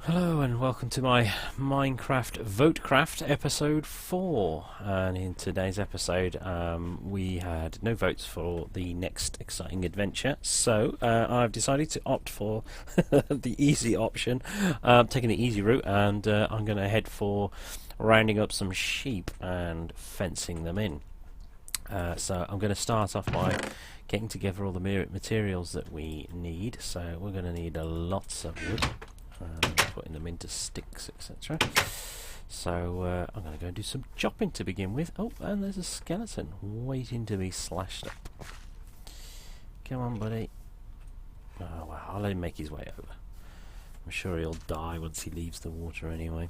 Hello and welcome to my MineCraft VoteCraft episode 4, and in today's episode we had no votes for the next exciting adventure, so I've decided to opt for the easy option, taking the easy route, and I'm going to head for rounding up some sheep and fencing them in. So I'm going to start off by getting together all the materials that we need. So we're going to need lots of wood, putting them into sticks, etc. So I'm going to go and do some chopping to begin with. Oh, and there's a skeleton waiting to be slashed up. Come on, buddy. Oh, well, I'll let him make his way over. I'm sure he'll die once he leaves the water anyway.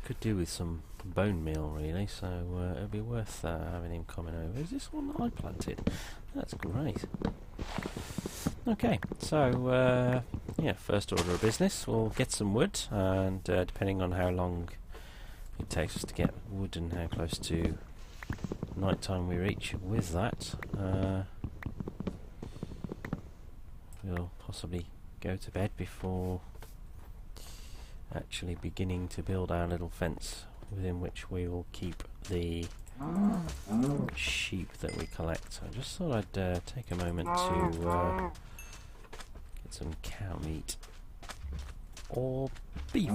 Could do with some bone meal, really, so it'd be worth having him coming over. Is this one that I planted? That's great. Okay, so yeah, first order of business, we'll get some wood, and depending on how long it takes us to get wood and how close to night time we reach with that, we'll possibly go to bed before actually beginning to build our little fence within which we will keep the sheep that we collect. I just thought I'd take a moment to get some cow meat or beef.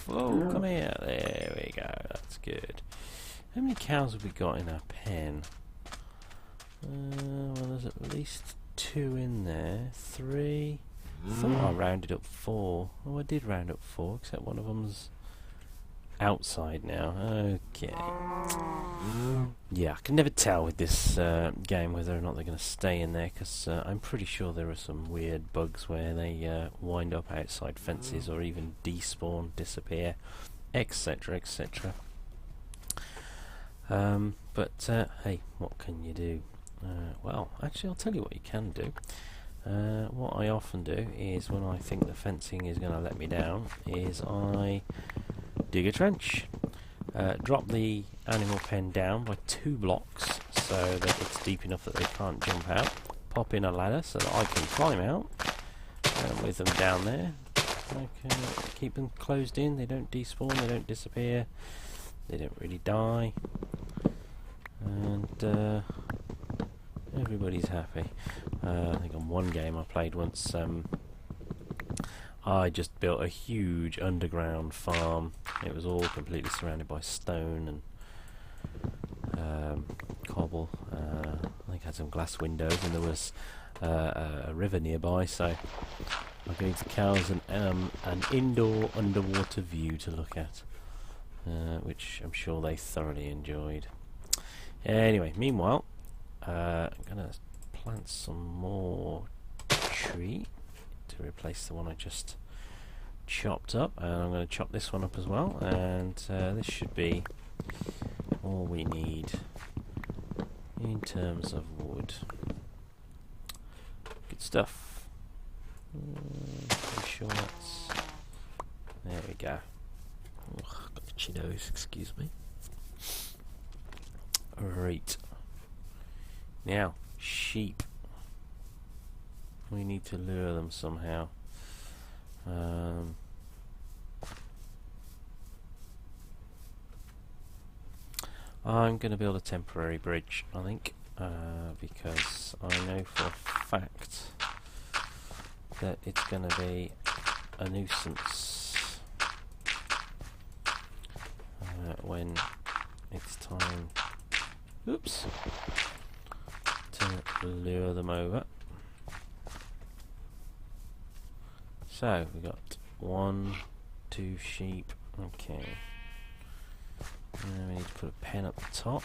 Oh, come here. There we go. That's good. How many cows have we got in our pen? Well, there's at least 2 in there. 3. I thought I rounded up 4. Oh, I did round up 4, except one of them's outside now. Okay. Yeah, I can never tell with this game whether or not they're going to stay in there, because I'm pretty sure there are some weird bugs where they wind up outside fences or even despawn, disappear, etc, etc. But hey, what can you do? Well, actually I'll tell you what you can do. What I often do is, when I think the fencing is going to let me down, is I dig a trench, drop the animal pen down by 2 blocks so that it's deep enough that they can't jump out, pop in a ladder so that I can climb out, with them down there. I can keep them closed in, they don't despawn, they don't disappear, they don't really die, and everybody's happy. I think on one game I played once, I just built a huge underground farm. It was all completely surrounded by stone and cobble. I think it had some glass windows, and there was a river nearby, so I gave the cows an indoor underwater view to look at, which I'm sure they thoroughly enjoyed. Anyway, meanwhile, I'm going to plant some more tree to replace the one I just chopped up, and I'm going to chop this one up as well, and this should be all we need in terms of wood. Good stuff. Pretty sure that's... There we go. Ugh, got itchy nose, excuse me. Right. Now, sheep. We need to lure them somehow. I'm going to build a temporary bridge, I think, because I know for a fact that it's going to be a nuisance when it's time, oops, to lure them over. So we got 1, 2 sheep. Okay. And we need to put a pen up the top.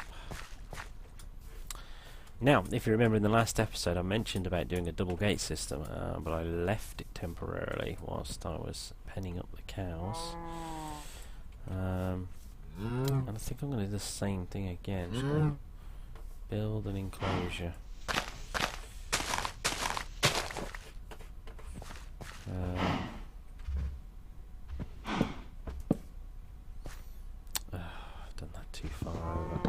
Now, if you remember in the last episode, I mentioned about doing a double gate system, but I left it temporarily whilst I was penning up the cows. And I think I'm going to do the same thing again. Just gonna build an enclosure. I've done that too far over.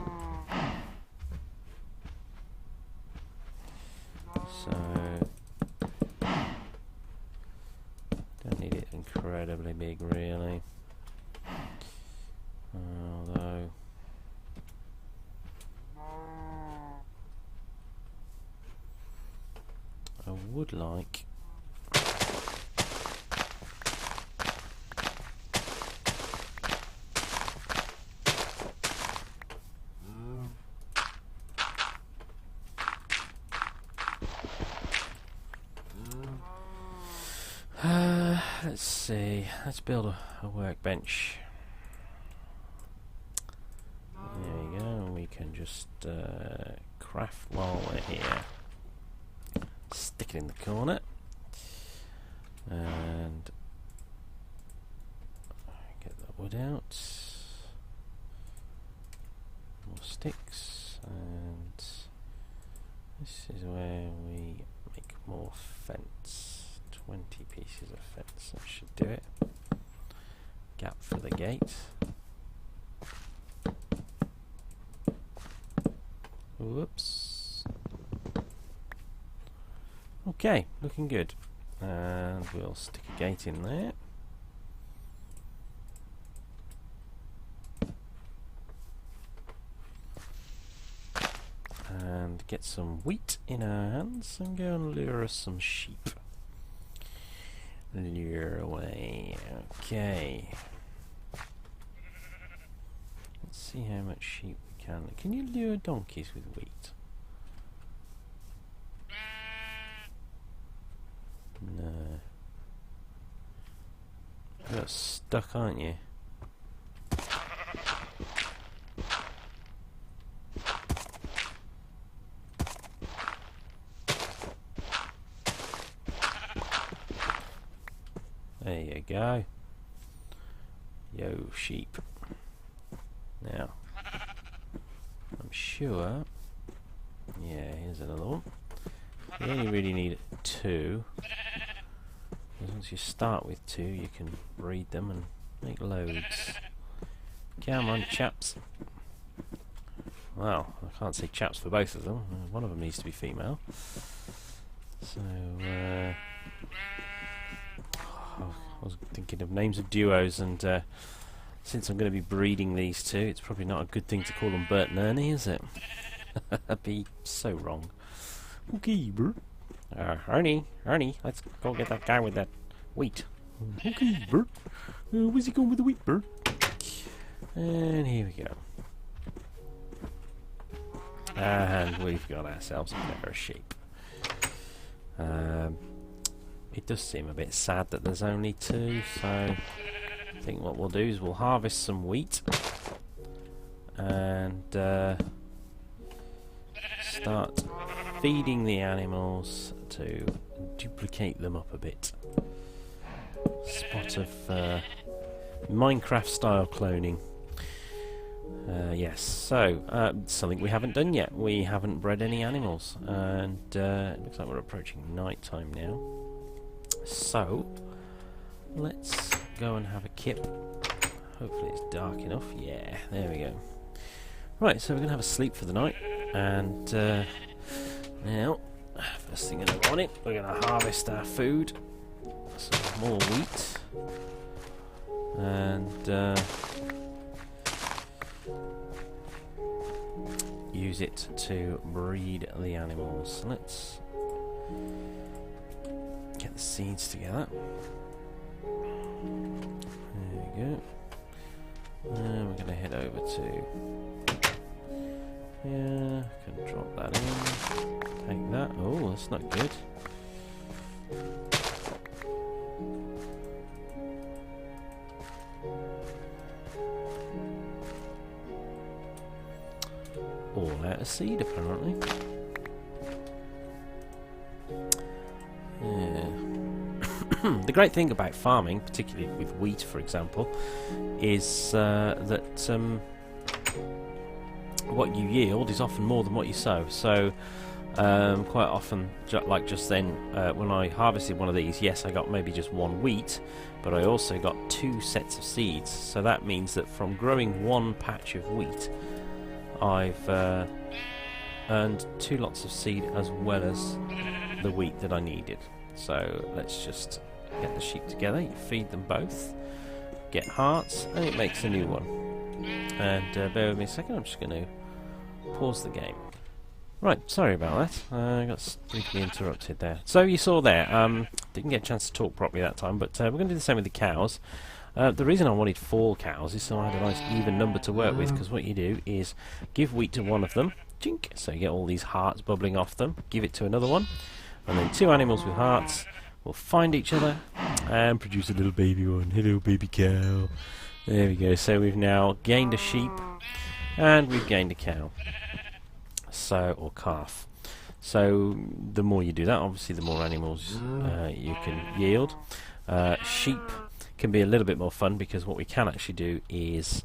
So incredibly big, really. Although I would like let's see, let's build a workbench. There we go, we can just craft while we're here. Stick it in the corner. And get the wood out. More sticks. And this is where we make more fence. 20 pieces of fence, that should do it. Gap for the gate. Whoops. Okay, looking good. And we'll stick a gate in there. And get some wheat in our hands and go and lure us some sheep. Lure away. Okay. Let's see how much sheep we can. Can you lure donkeys with wheat? No. You're stuck, aren't you? There you go. Yo, sheep. Now, I'm sure. Yeah, here's another one. You only really need 2. Once you start with 2, you can breed them and make loads. Come on, chaps. Well, I can't say chaps for both of them. One of them needs to be female. So, I was thinking of names of duos, and since I'm going to be breeding these two, it's probably not a good thing to call them Bert and Ernie, is it? That'd be so wrong. Okay, Bert. Ernie, let's go get that guy with that wheat. Okay, Bert. Where's he going with the wheat, Bert? And here we go. And we've got ourselves a pair of sheep. It does seem a bit sad that there's only 2, so I think what we'll do is we'll harvest some wheat and start feeding the animals to duplicate them up a bit. Spot of Minecraft style cloning. Yes, so something we haven't done yet. We haven't bred any animals, and it looks like we're approaching night time now. So let's go and have a kip. Hopefully it's dark enough. Yeah, there we go. Right, so we're going to have a sleep for the night, and now, first thing in the morning, we're going to harvest our food. Some more wheat. And use it to breed the animals. Let's get the seeds together. There we go. And we're going to head over to... yeah, can drop that in. Take that. Oh, that's not good. All out of seed, apparently. Yeah. The great thing about farming, particularly with wheat, for example, is that what you yield is often more than what you sow. So quite often, like just then, when I harvested one of these, yes, I got maybe just 1 wheat, but I also got 2 sets of seeds. So that means that from growing 1 patch of wheat, I've earned 2 lots of seed as well as the wheat that I needed. So let's just get the sheep together, you feed them both, get hearts, and it makes a new one. And bear with me a second, I'm just going to pause the game. Right, sorry about that. I got briefly interrupted there. So you saw there, didn't get a chance to talk properly that time, but we're going to do the same with the cows. The reason I wanted 4 cows is so I had a nice even number to work with, because what you do is give wheat to one of them, chink, so you get all these hearts bubbling off them, give it to another one, and then 2 animals with hearts will find each other and produce a little baby one. Hello baby cow. There we go, so we've now gained a sheep and we've gained a cow. So, or calf. So the more you do that, obviously the more animals you can yield. Sheep can be a little bit more fun, because what we can actually do is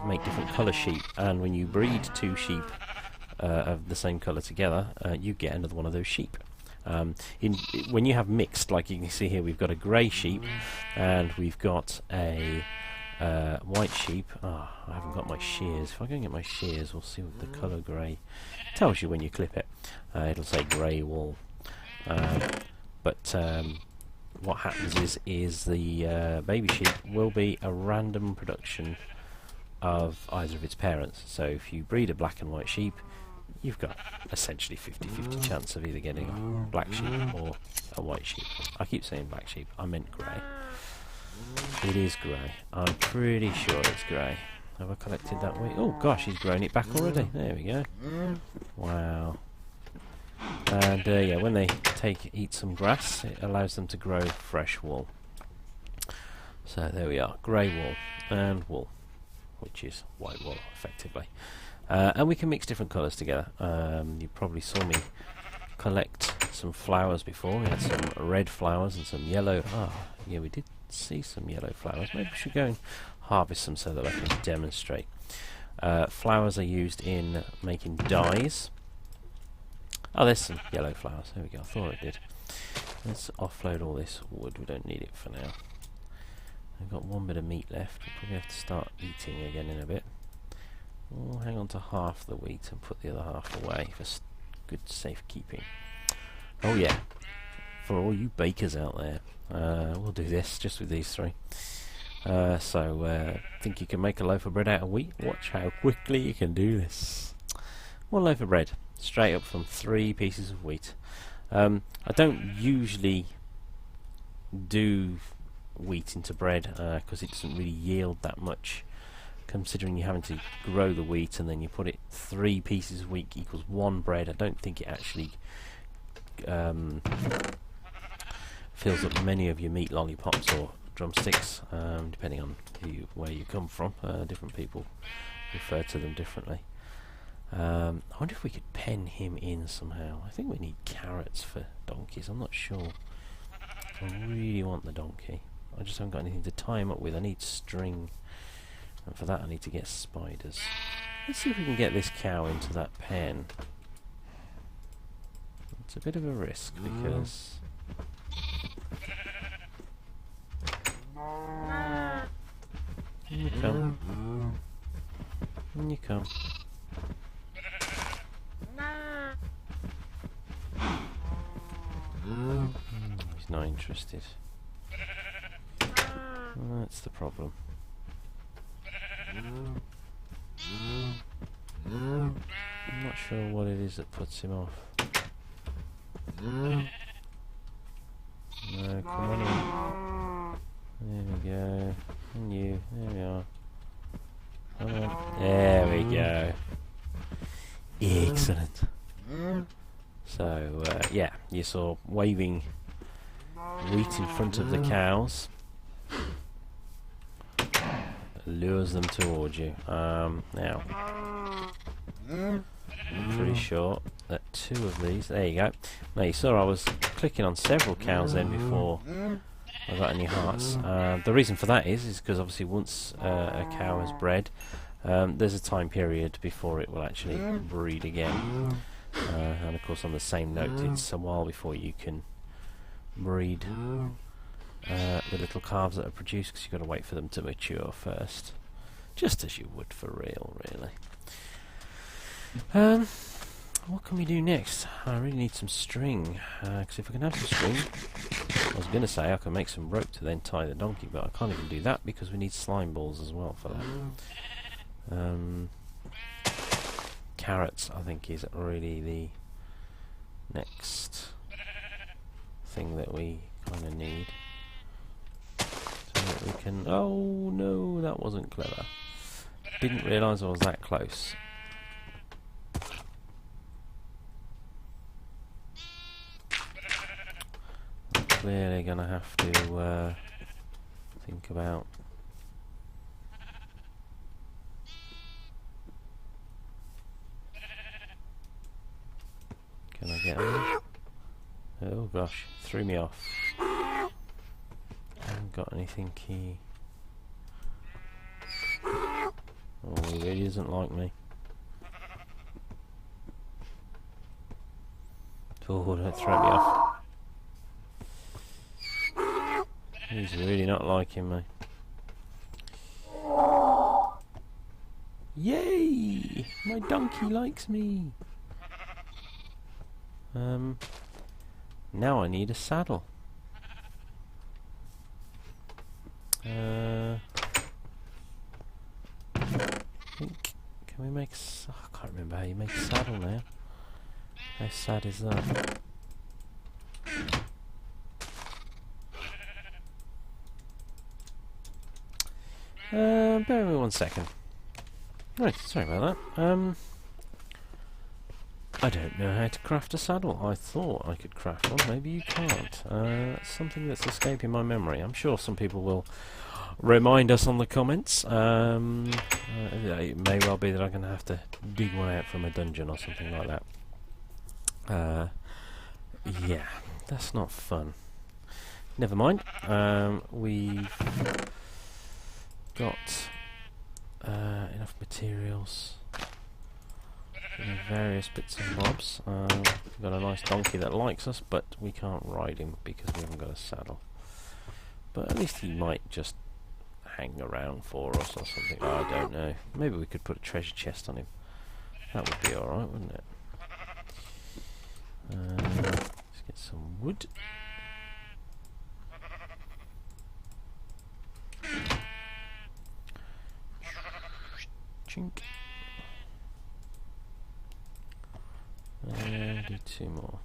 make different colour sheep, and when you breed 2 sheep of the same colour together, you get another one of those sheep. When you have mixed, like you can see here, we've got a grey sheep and we've got a white sheep. I haven't got my shears. If I go and get my shears, we'll see what the colour grey tells you when you clip it. It'll say grey wool. But what happens is the baby sheep will be a random production of either of its parents. So if you breed a black and white sheep, you've got essentially 50-50 chance of either getting a black sheep or a white sheep. I keep saying black sheep, I meant grey. It is grey. I'm pretty sure it's grey. Have I collected that wheat? Oh gosh, he's grown it back already. There we go. Wow. And yeah, when they eat some grass, it allows them to grow fresh wool. So there we are, grey wool and wool, which is white wool effectively. And we can mix different colours together. You probably saw me collect some flowers before. We had some red flowers and some yellow. Yeah, we did see some yellow flowers. Maybe we should go and harvest some so that I can demonstrate. Flowers are used in making dyes. Oh, there's some yellow flowers. There we go. I thought it did. Let's offload all this wood. We don't need it for now. I've got 1 bit of meat left. We'll probably have to start eating again in a bit. We'll hang on to half the wheat and put the other half away for good safekeeping. Oh yeah, for all you bakers out there, we'll do this just with these 3. Think you can make a loaf of bread out of wheat? Watch how quickly you can do this. 1 loaf of bread, straight up from 3 pieces of wheat. I don't usually do wheat into bread because it doesn't really yield that much, considering you're having to grow the wheat and then you put it 3 pieces of wheat equals 1 bread. I don't think it actually fills up many of your meat lollipops or drumsticks, depending on where you come from. Different people refer to them differently. I wonder if we could pen him in somehow. I think we need carrots for donkeys. I'm not sure. I really want the donkey. I just haven't got anything to tie him up with. I need string, and for that I need to get spiders. Let's see if we can get this cow into that pen. It's a bit of a risk because in you come. In you come. He's not interested. That's the problem. I'm not sure what it is that puts him off. No, come on in. There we go. And you. There we are. Come on. There we go. Excellent. So, yeah, you saw waving wheat in front of the cows. Lures them towards you. Now, I'm pretty sure that 2 of these. There you go. Now you saw I was clicking on several cows then before I got any hearts. The reason for that is because obviously once a cow is bred, there's a time period before it will actually breed again. And of course, on the same note, it's a while before you can breed the little calves that are produced, because you've got to wait for them to mature first, just as you would for real, really. What can we do next? I really need some string, because if I can have some string, was going to say I can make some rope to then tie the donkey, but I can't even do that because we need slime balls as well for that. Carrots, I think, is really the next thing that we kind of need. So that we can... Oh no, that wasn't clever. Didn't realise I was that close. I'm clearly going to have to think about... Can I get him? Oh gosh, threw me off. Haven't got anything key. Oh, he really doesn't like me. Oh, don't throw me off. He's really not liking me. Yay! My donkey likes me! Now I need a saddle. I think, can we make I can't remember how you make a saddle now. How sad is that? Bear with me 1 second. Right, sorry about that. I don't know how to craft a saddle. I thought I could craft one. Maybe you can't. That's something that's escaping my memory. I'm sure some people will remind us on the comments. It may well be that I'm going to have to dig one out from a dungeon or something like that. Yeah, that's not fun. Never mind. We've got enough materials. Various bits and bobs. We've got a nice donkey that likes us, but we can't ride him because we haven't got a saddle. But at least he might just hang around for us or something. Oh, I don't know. Maybe we could put a treasure chest on him. That would be alright, wouldn't it? Let's get some wood. Chink. Do 2 more.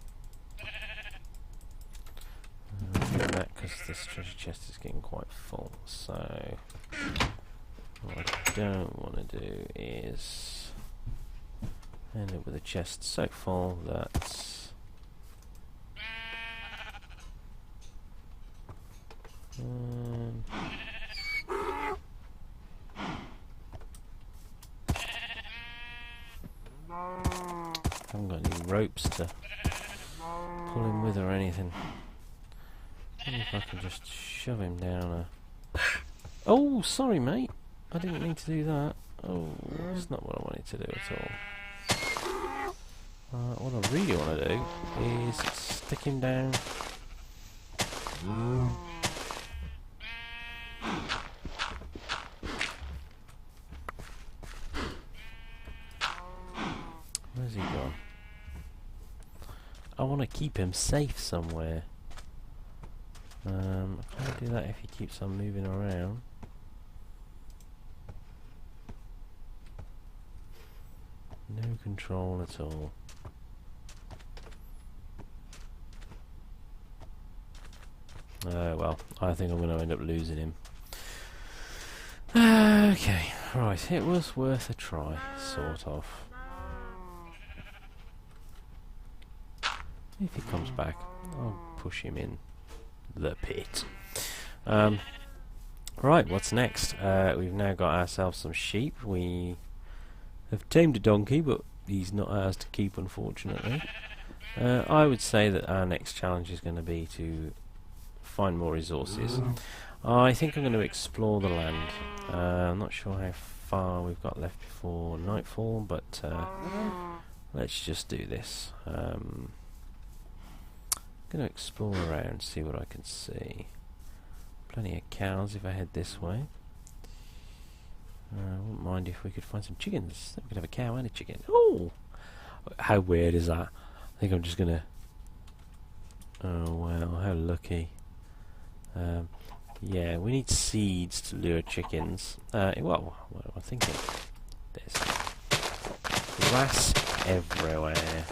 Do that because this treasure chest is getting quite full. So what I don't want to do is end up with a chest so full that I haven't got any ropes to pull him with or anything. Maybe if I can just shove him down a... Oh, sorry mate, I didn't mean to do that. Oh, that's not what I wanted to do at all. What I really want to do is stick him down. Where's he gone? I want to keep him safe somewhere. I can't do that if he keeps on moving around. No control at all. Well, I think I'm going to end up losing him. Okay, right, it was worth a try, sort of. If he comes back, I'll push him in the pit. Right, what's next? We've now got ourselves some sheep. We have tamed a donkey, but he's not ours to keep, unfortunately. I would say that our next challenge is going to be to find more resources. I think I'm going to explore the land. I'm not sure how far we've got left before nightfall, but let's just do this. I'm going to explore around, see what I can see. Plenty of cows if I head this way. I wouldn't mind if we could find some chickens. We could have a cow and a chicken. Oh! How weird is that? I think I'm just going to... Oh wow, how lucky. Yeah, we need seeds to lure chickens. Well, what am I thinking? There's grass everywhere.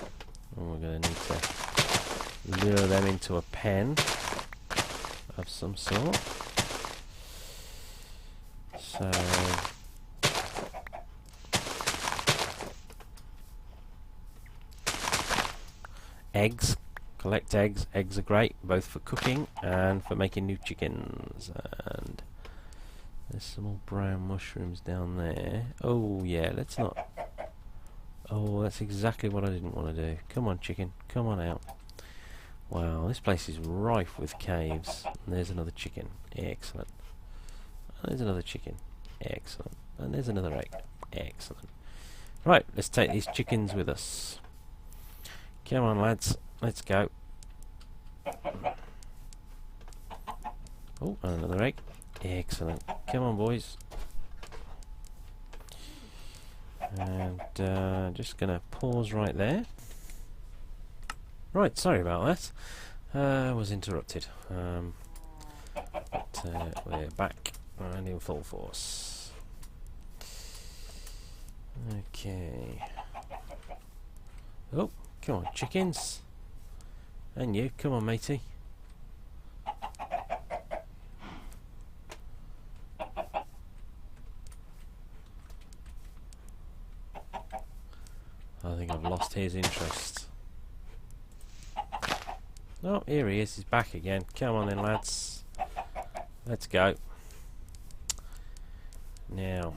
And we're going to need to lure them into a pen of some sort. So... eggs. Collect eggs. Eggs are great, both for cooking and for making new chickens. And there's some more brown mushrooms down there. Oh yeah, let's not... Oh, that's exactly what I didn't want to do. Come on, chicken. Come on out. Wow, this place is rife with caves. And there's another chicken. Excellent. And there's another chicken. Excellent. And there's another egg. Excellent. Right, let's take these chickens with us. Come on, lads. Let's go. Oh, and another egg. Excellent. Come on, boys. And just going to pause right there. Right, sorry about that. I was interrupted. But we're back and in full force. Okay. Oh, come on, chickens. And you, come on, matey. I think I've lost his interest. Oh, here he is. He's back again. Come on then, lads. Let's go. Now.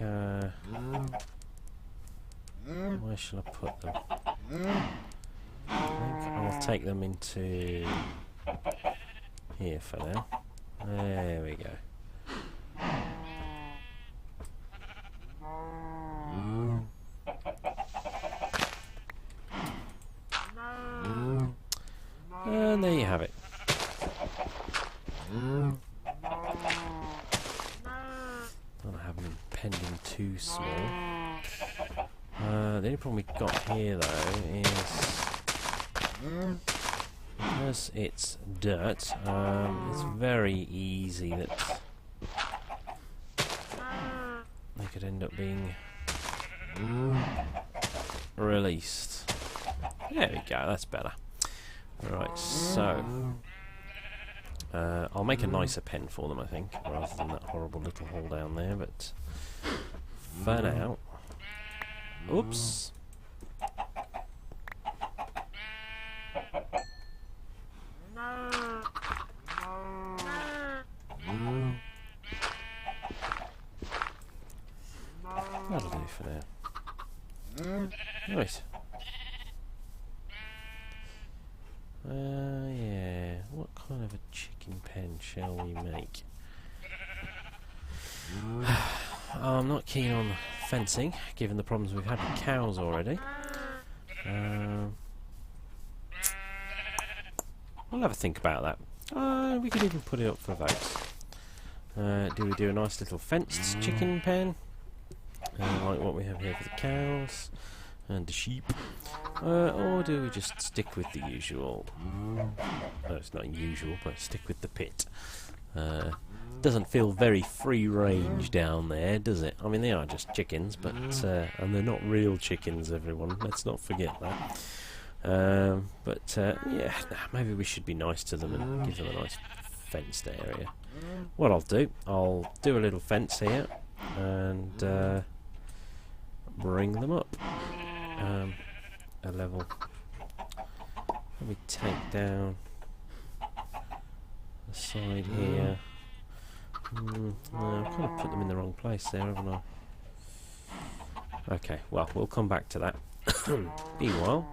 Okay. Where shall I put them? I think I'll take them into here for now. There we go. And there you have it. Don't have them pending too small. The only problem we've got here though is because it's dirt, it's very easy that they could end up being released. There we go, that's better. Right, so I'll make a nicer pen for them, I think, rather than that horrible little hole down there, but for now... Oops! That'll do for now. Right. Yeah. What kind of a chicken pen shall we make? I'm not keen on fencing, given the problems we've had with cows already. We'll have a think about that. We could even put it up for votes. Do we do a nice little fenced chicken pen, like what we have here for the cows and the sheep? Or do we just stick with the usual? No, it's not usual, but stick with the pit. Doesn't feel very free range down there, does it? I mean, they are just chickens, but and they're not real chickens, everyone. Let's not forget that. Yeah, maybe we should be nice to them and give them a nice fenced area. What I'll do a little fence here and bring them up a level. Let me take down the side here. No, I've kind of put them in the wrong place there, haven't I? Okay, well, we'll come back to that. Meanwhile,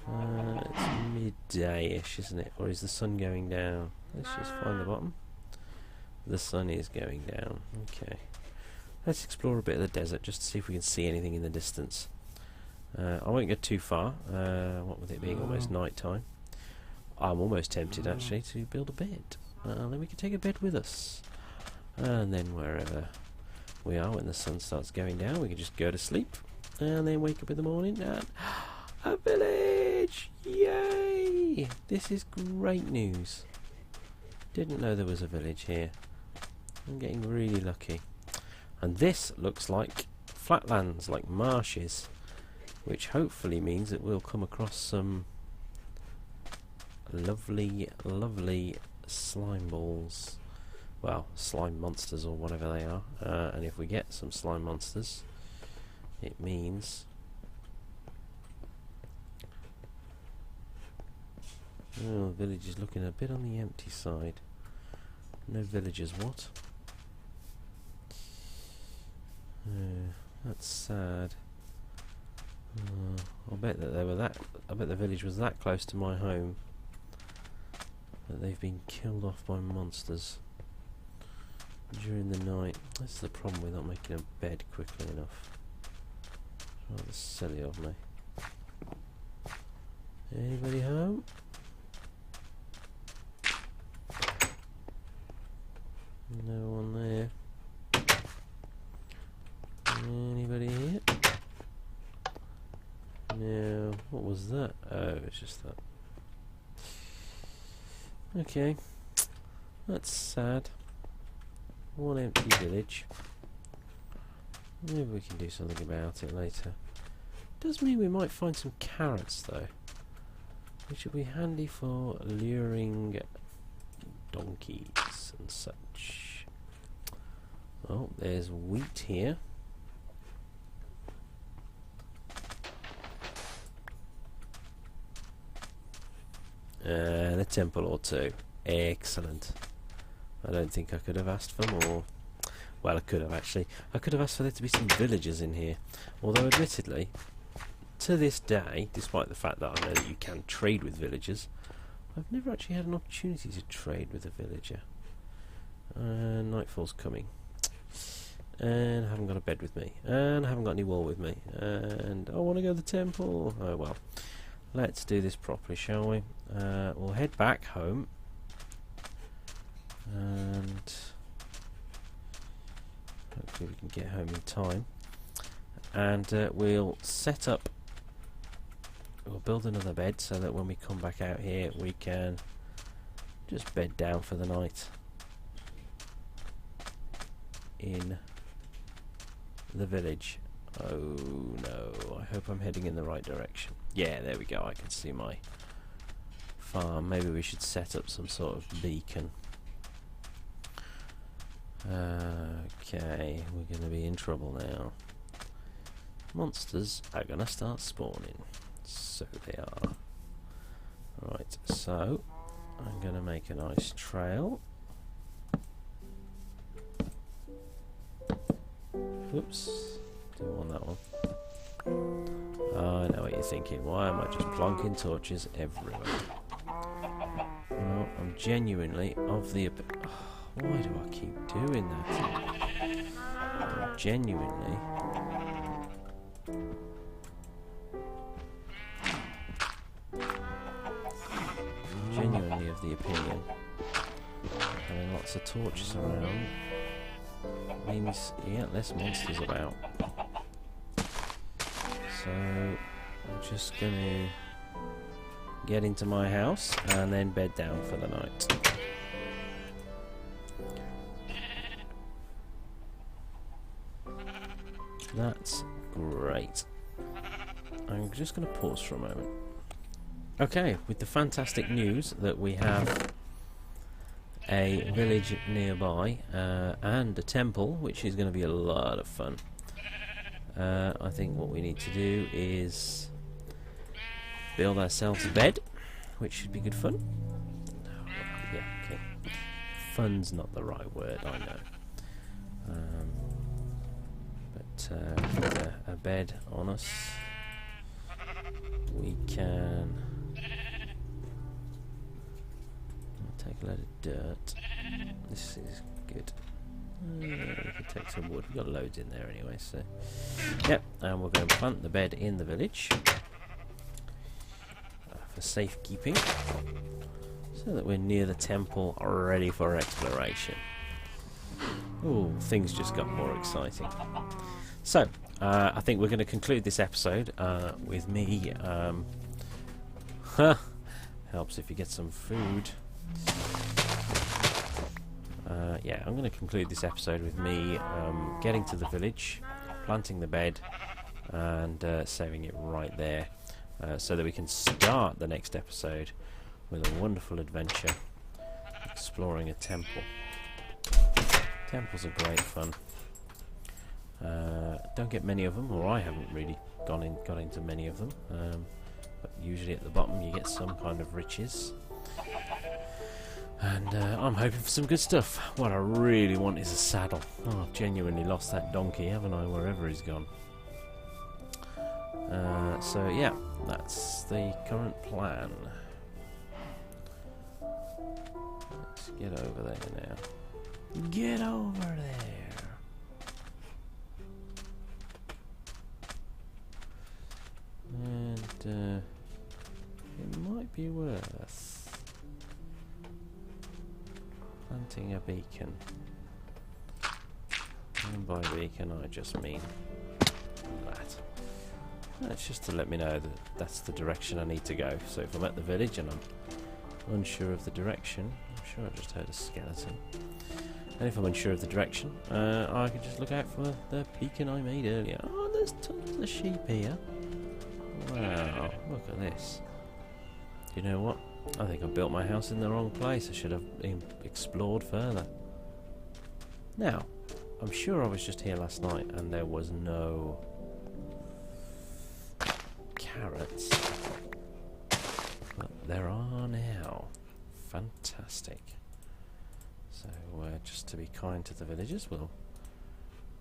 it's midday-ish, isn't it? Or is the sun going down? Let's just find the bottom. The sun is going down. Okay. Let's explore a bit of the desert just to see if we can see anything in the distance. I won't go too far, what with it being almost night time. I'm almost tempted, actually, to build a bed. Then we can take a bed with us. And then wherever we are when the sun starts going down, we can just go to sleep. And then wake up in the morning and... a village! Yay! Hey! This is great news. Didn't know there was a village here. I'm getting really lucky. And this looks like flatlands, like marshes, which hopefully means that we'll come across some lovely, lovely slime balls. Well, slime monsters or whatever they are. And if we get some slime monsters, it means... Oh, the village is looking a bit on the empty side. No villagers, what? That's sad. I bet that they were that. I bet the village was that close to my home that they've been killed off by monsters during the night. That's the problem with not making a bed quickly enough. It's rather silly of me. Anybody home? No one there. Anybody here? No. What was that? Oh, it's just that. Okay. That's sad. One empty village. Maybe we can do something about it later. Does mean we might find some carrots though, which will be handy for luring donkeys and such. Oh, there's wheat here. And a temple or two. Excellent. I don't think I could have asked for more. Well, I could have actually. I could have asked for there to be some villagers in here. Although, admittedly, to this day, despite the fact that I know that you can trade with villagers, I've never actually had an opportunity to trade with a villager. Nightfall's coming. And I haven't got a bed with me. And I haven't got any wool with me. And I want to go to the temple. Oh well. Let's do this properly, shall we? We'll head back home. And hopefully we can get home in time. And we'll set up... We'll build another bed so that when we come back out here we can just bed down for the night in the village. Oh no, I hope I'm heading in the right direction. Yeah, there we go, I can see my farm. Maybe we should set up some sort of beacon. Okay, we're going to be in trouble now. Monsters are going to start spawning. So they are. Right, so I'm going to make a nice trail. Oops, didn't want that one. I know what you're thinking. Why am I just plonking torches everywhere? Well, I'm genuinely of the... why do I keep doing that? I'm genuinely... of the opinion having lots of torches around means you get less monsters about. So I'm just going to get into my house and then bed down for the night. That's great. I'm just going to pause for a moment. Okay, with the fantastic news that we have a village nearby and a temple, which is going to be a lot of fun. I think what we need to do is build ourselves a bed, which should be good fun. Oh, yeah, okay. Fun's not the right word, I know. But with a bed on us, we can... take a load of dirt. This is good. We can take some wood. We've got loads in there anyway, so... Yep, and we're going to plant the bed in the village for safekeeping, so that we're near the temple, ready for exploration. Ooh, things just got more exciting. So, I think we're going to conclude this episode with me Helps if you get some food. Yeah, I'm going to conclude this episode with me getting to the village, planting the bed, and saving it right there, so that we can start the next episode with a wonderful adventure, exploring a temple. Temples are great fun. Don't get many of them, or I haven't really got into many of them, but usually at the bottom you get some kind of riches. And I'm hoping for some good stuff. What I really want is a saddle. Oh, I've genuinely lost that donkey, haven't I, wherever he's gone. So yeah, that's the current plan. Let's get over there now. Get over there! And it might be worth planting a beacon. And by beacon I just mean that. That's just to let me know that that's the direction I need to go. So if I'm at the village and I'm unsure of the direction, I'm sure I just heard a skeleton. And if I'm unsure of the direction, I can just look out for the beacon I made earlier. Oh, there's tons of sheep here. Wow, look at this. Do you know what? I think I built my house in the wrong place. I should have explored further. Now, I'm sure I was just here last night and there was no carrots. But there are now. Fantastic. So, just to be kind to the villagers, we'll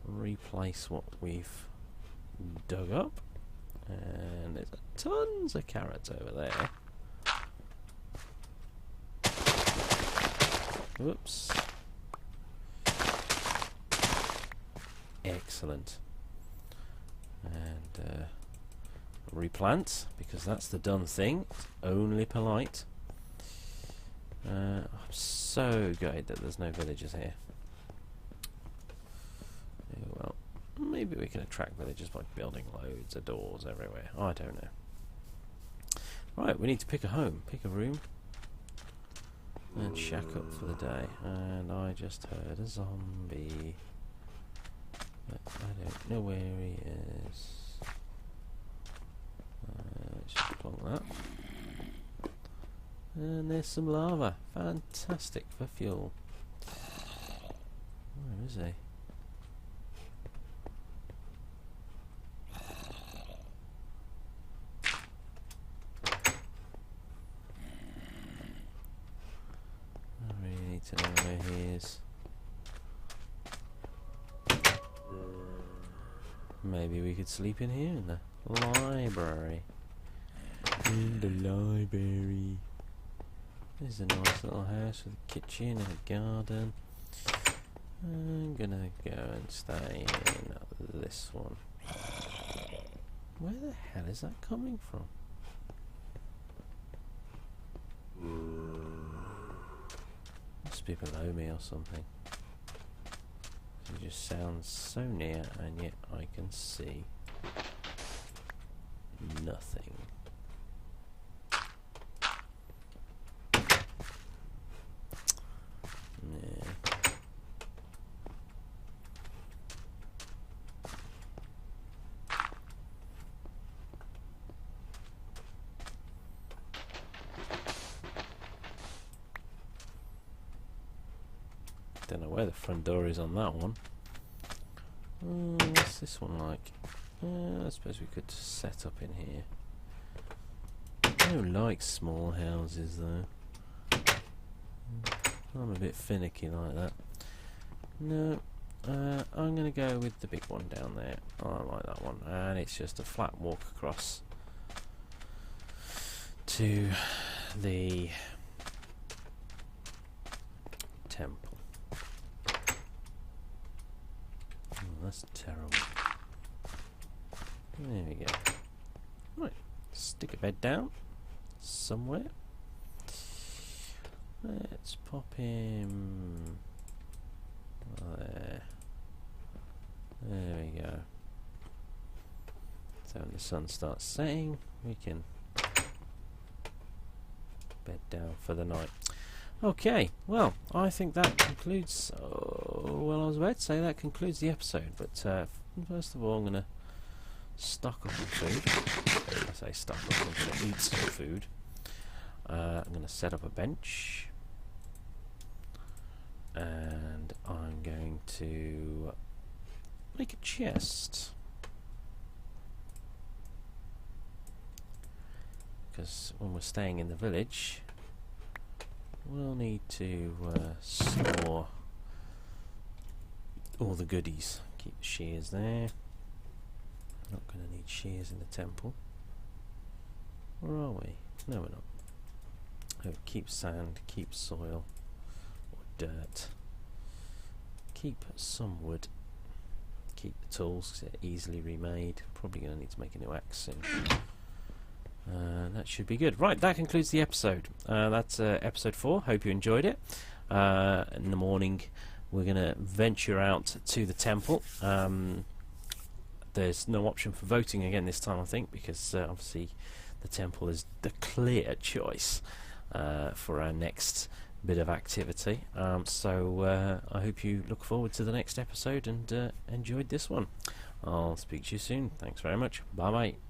replace what we've dug up. And there's tons of carrots over there. Whoops. Excellent. And replant, because that's the done thing. It's only polite. I'm so gutted that there's no villagers here. Yeah, well, maybe we can attract villagers by building loads of doors everywhere. I don't know. Right, we need to pick a home, pick a room, and shack up for the day. And I just heard a zombie. But I don't know where he is. Let's just plonk that. And there's some lava. Fantastic for fuel. Where is he? I really need to know where he is. Maybe we could sleep in here in the library. In the library. There's a nice little house with a kitchen and a garden. I'm gonna go and stay in this one. Where the hell is that coming from? Must be below me or something. It just sounds so near, and yet I can see nothing. Yeah. Don't know where the front door is on that one. What's this one like? I suppose we could set up in here. I don't like small houses though. I'm a bit finicky like that. No, I'm going to go with the big one down there. Oh, I like that one. And it's just a flat walk across to the temple. Oh, that's terrible. There we go. Right, stick a bed down somewhere. Let's pop him there. There we go. So when the sun starts setting, we can bed down for the night. Okay, well, I think that concludes... well, I was about to say that concludes the episode, but first of all, I'm going to stock up on food. I say stock up, I'm going to eat some food. I'm going to set up a bench. And I'm going to make a chest. Because when we're staying in the village, we'll need to store all the goodies. Keep the shears there. Not going to need shears in the temple. Where are we? No, we're not. Oh, keep sand, keep soil, or dirt. Keep some wood. Keep the tools because they're easily remade. Probably going to need to make a new axe soon. That should be good. Right, that concludes the episode. That's episode 4. Hope you enjoyed it. In the morning, we're going to venture out to the temple. There's no option for voting again this time, I think, because obviously the temple is the clear choice for our next bit of activity. So I hope you look forward to the next episode and enjoyed this one. I'll speak to you soon. Thanks very much. Bye bye.